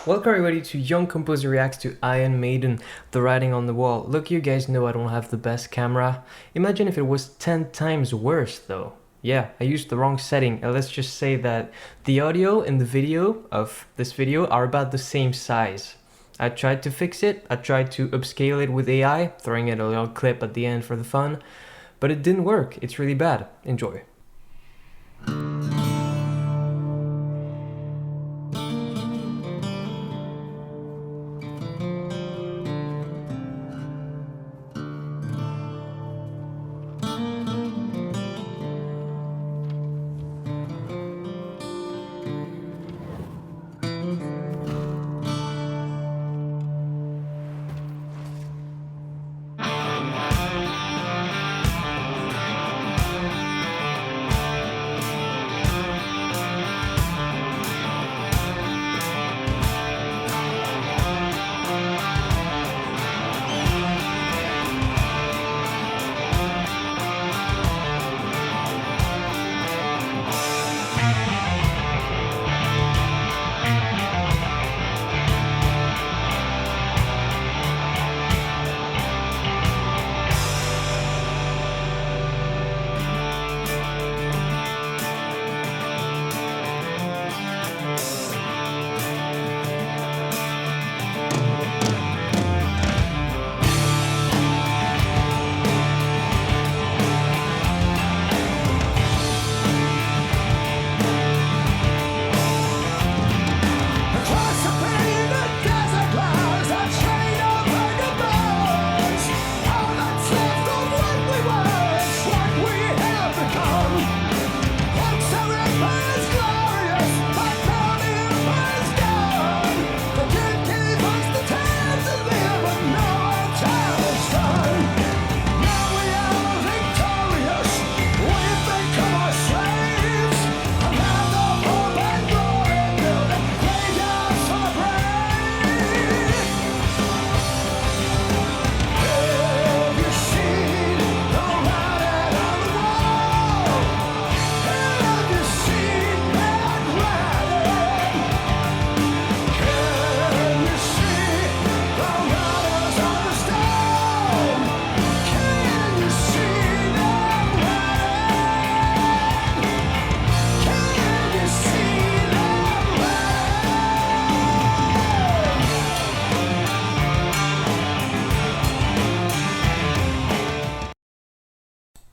Welcome everybody to Young Composer Reacts to Iron Maiden, The Writing on the Wall. Look, you guys know I don't have the best camera. Imagine if it was 10 times worse though. Yeah, I used the wrong setting. Let's just say that the audio and the video of this video are about the same size. I tried to fix it, I tried to upscale it with AI, throwing it a little clip at the end for the fun, but it didn't work. It's really bad. Enjoy.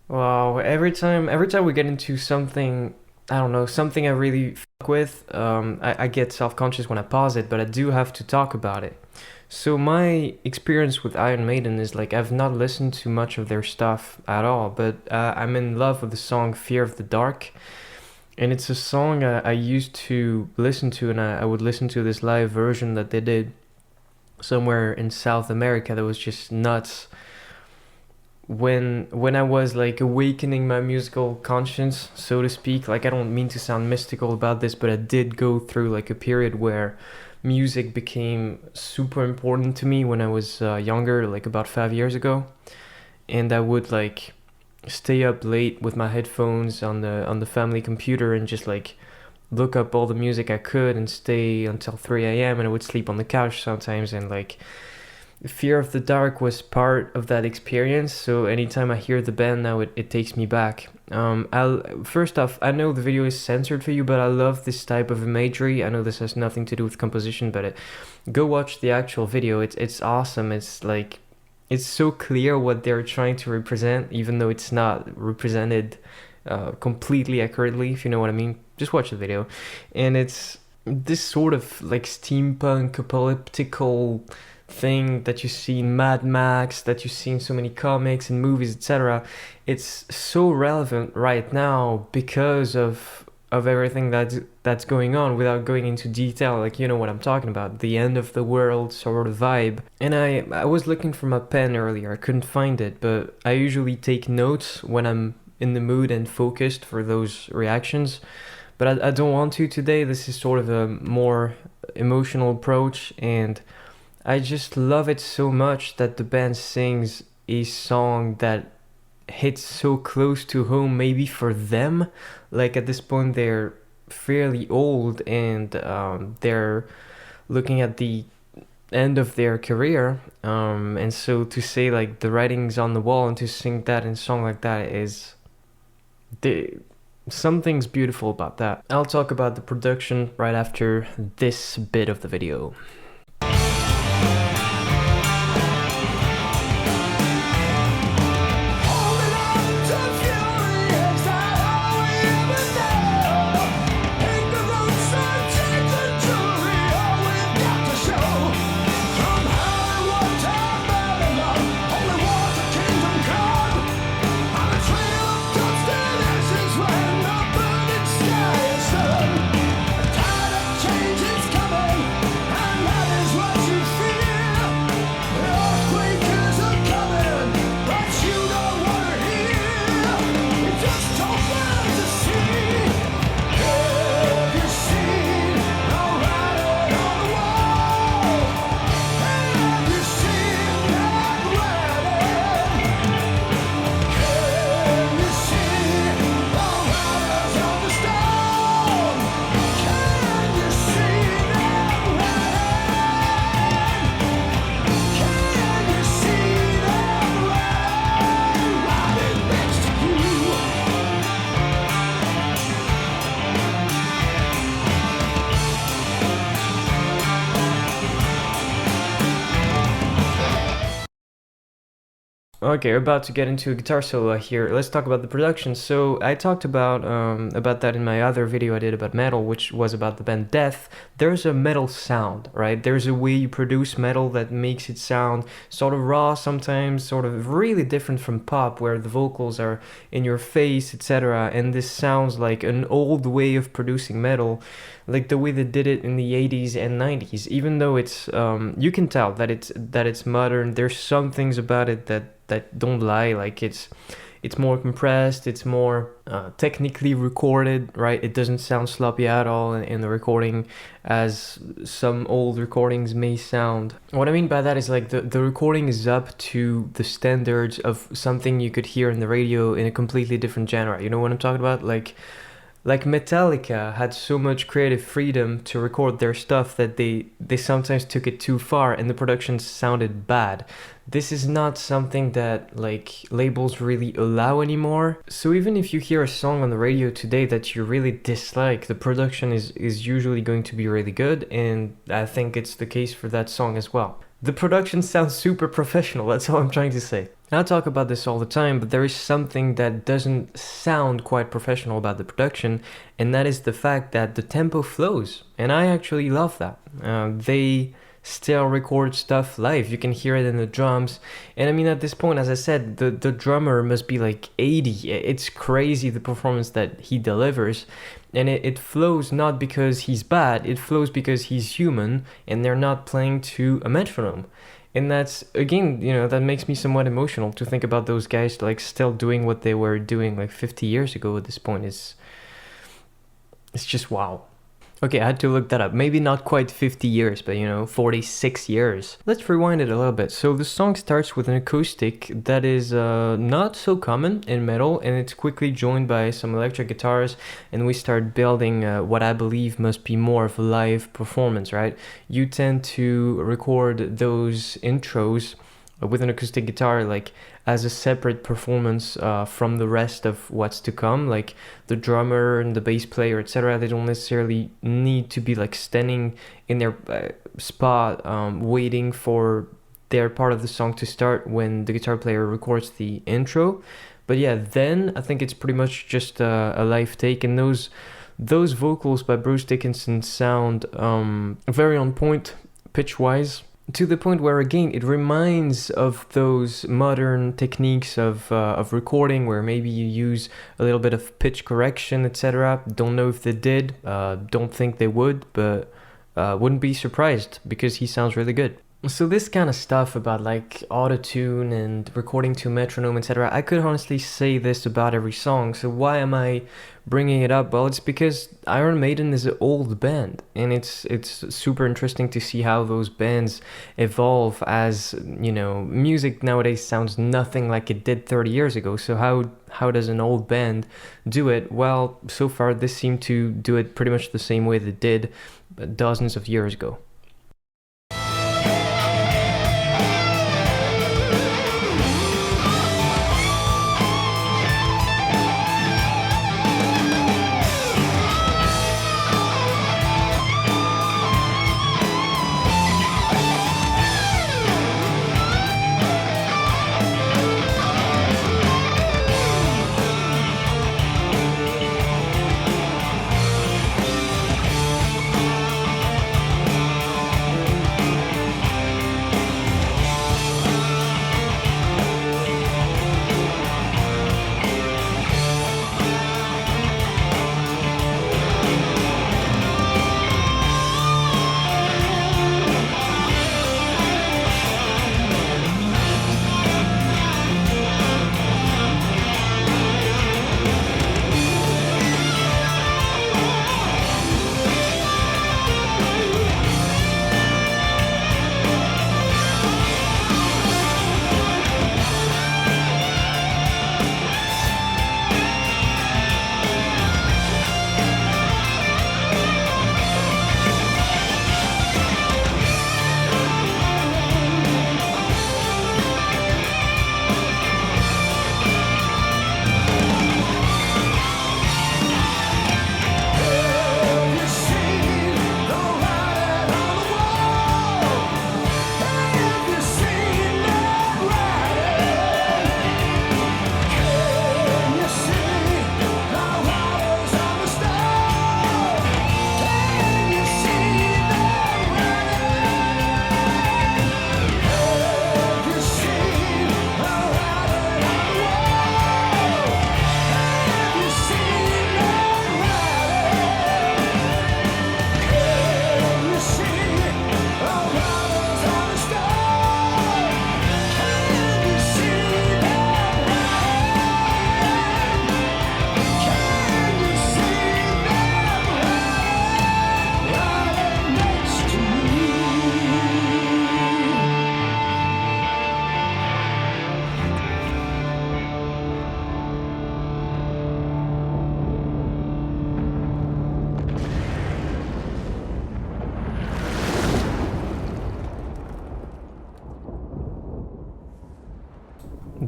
Wow, every time we get into something, I don't know, something I really fuck with, I get self-conscious when I pause it, but I do have to talk about it. So my experience with Iron Maiden is like I've not listened to much of their stuff at all, but I'm in love with the song Fear of the Dark. And it's a song I used to listen to, and I would listen to this live version that they did somewhere in South America that was just nuts. When I was like awakening my musical conscience, so to speak, like I don't mean to sound mystical about this, but I did go through like a period where music became super important to me when I was younger, like about 5 years ago, and I would like stay up late with my headphones on the family computer and just like look up all the music I could and stay until 3 a.m. and I would sleep on the couch sometimes, and like Fear of the Dark was part of that experience, so anytime I hear the band now, it takes me back. First off, I know the video is censored for you, but I love this type of imagery. I know this has nothing to do with composition, but go watch the actual video. It's awesome. It's like it's so clear what they're trying to represent, even though it's not represented completely accurately, if you know what I mean. Just watch the video, and it's this sort of like steampunk apocalyptical thing that you see in Mad Max, that you see in so many comics and movies, etc. It's so relevant right now because of everything that's going on, without going into detail. Like, you know what I'm talking about, the end of the world sort of vibe. And I was looking for my pen earlier, I couldn't find it, but I usually take notes when I'm in the mood and focused for those reactions, but I don't want to today. This is sort of a more emotional approach, and I just love it so much that the band sings a song that hits so close to home, maybe for them. Like at this point they're fairly old, and they're looking at the end of their career. And so to say like the writing's on the wall and to sing that in a song like that is something's beautiful about that. I'll talk about the production right after this bit of the video. Okay, we're about to get into a guitar solo here. Let's talk about the production. So I talked about that in my other video I did about metal, which was about the band Death. There's a metal sound, right? There's a way you produce metal that makes it sound sort of raw sometimes, sort of really different from pop, where the vocals are in your face, etc. And this sounds like an old way of producing metal, like the way they did it in the 80s and 90s. Even though it's you can tell that it's modern, there's some things about it that don't lie. Like it's more compressed, it's more technically recorded, right? It doesn't sound sloppy at all in the recording as some old recordings may sound. What I mean by that is like the recording is up to the standards of something you could hear in the radio in a completely different genre. You know what I'm talking about? Like Metallica had so much creative freedom to record their stuff that they sometimes took it too far and the production sounded bad. This is not something that like labels really allow anymore. So even if you hear a song on the radio today that you really dislike, the production is usually going to be really good, and I think it's the case for that song as well. The production sounds super professional, that's all I'm trying to say. I talk about this all the time, but there is something that doesn't sound quite professional about the production, and that is the fact that the tempo flows, and I actually love that. They still record stuff live. You can hear it in the drums, and I mean at this point, as I said, the drummer must be like 80. It's crazy the performance that he delivers, and it flows not because he's bad, it flows because he's human and they're not playing to a metronome. And that's, again, you know, that makes me somewhat emotional to think about those guys like still doing what they were doing like 50 years ago at this point. It's just wow. Okay, I had to look that up. Maybe not quite 50 years, but 46 years. Let's rewind it a little bit. So the song starts with an acoustic that is not so common in metal, and it's quickly joined by some electric guitars, and we start building what I believe must be more of a live performance, right? You tend to record those intros with an acoustic guitar like as a separate performance from the rest of what's to come. Like the drummer and the bass player, etc., they don't necessarily need to be like standing in their spot waiting for their part of the song to start when the guitar player records the intro. But yeah, then I think it's pretty much just a live take, and those vocals by Bruce Dickinson sound very on point pitch wise, to the point where, again, it reminds of those modern techniques of recording where maybe you use a little bit of pitch correction, etc. Don't know if they did, don't think they would, but wouldn't be surprised because he sounds really good. So this kind of stuff about like auto-tune and recording to metronome, etc., I could honestly say this about every song. So why am I bringing it up? Well, it's because Iron Maiden is an old band, and it's super interesting to see how those bands evolve as, music nowadays sounds nothing like it did 30 years ago. So how does an old band do it? Well, so far this seemed to do it pretty much the same way they did dozens of years ago.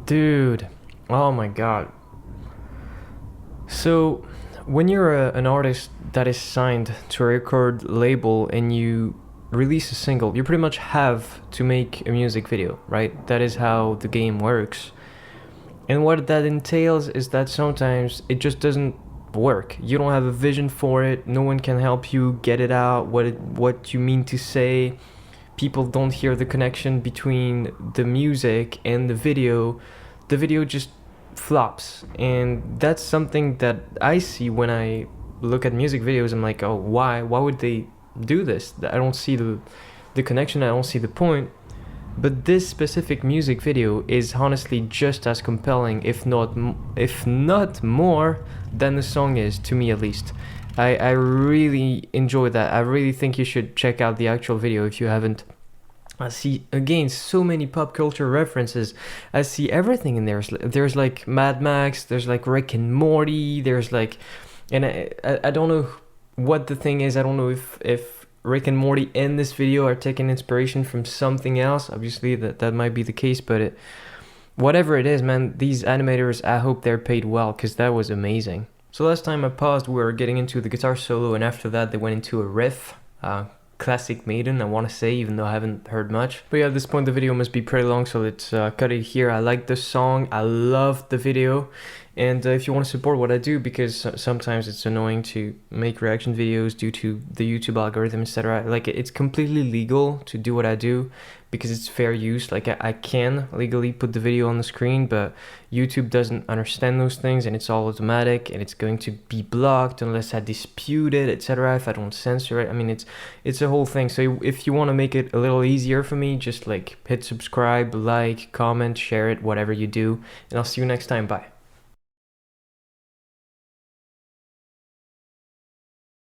Dude, oh my god. So, when you're an artist that is signed to a record label and you release a single, you pretty much have to make a music video, right? That is how the game works. And what that entails is that sometimes it just doesn't work. You don't have a vision for it. No one can help you get it out, what you mean to say. People don't hear the connection between the music and the video. The video just flops, and that's something that I see when I look at music videos. I'm like, oh, why would they do this? I don't see the connection. I don't see the point. But this specific music video is honestly just as compelling, if not more, than the song is, to me at least. I really enjoy that. I really think you should check out the actual video if you haven't. I see again so many pop culture references. I see everything in there. There's like Mad Max. There's like Rick and Morty. There's like, and I don't know what the thing is. I don't know if Rick and Morty in this video are taking inspiration from something else. Obviously that might be the case, but whatever it is, man, these animators, I hope they're paid well, because that was amazing. So last time I paused, we were getting into the guitar solo, and after that they went into a riff. Classic Maiden, I want to say, even though I haven't heard much. But yeah, at this point the video must be pretty long, so let's cut it here. I like the song, I love the video, and if you want to support what I do, because sometimes it's annoying to make reaction videos due to the YouTube algorithm, etc. Like, it's completely legal to do what I do because it's fair use. Like, I can legally put the video on the screen, but YouTube doesn't understand those things, and it's all automatic, and it's going to be blocked unless I dispute it, etc. If I don't censor it. I mean, it's a whole thing. So if you want to make it a little easier for me, just like hit subscribe, like, comment, share it, whatever you do, and I'll see you next time. Bye.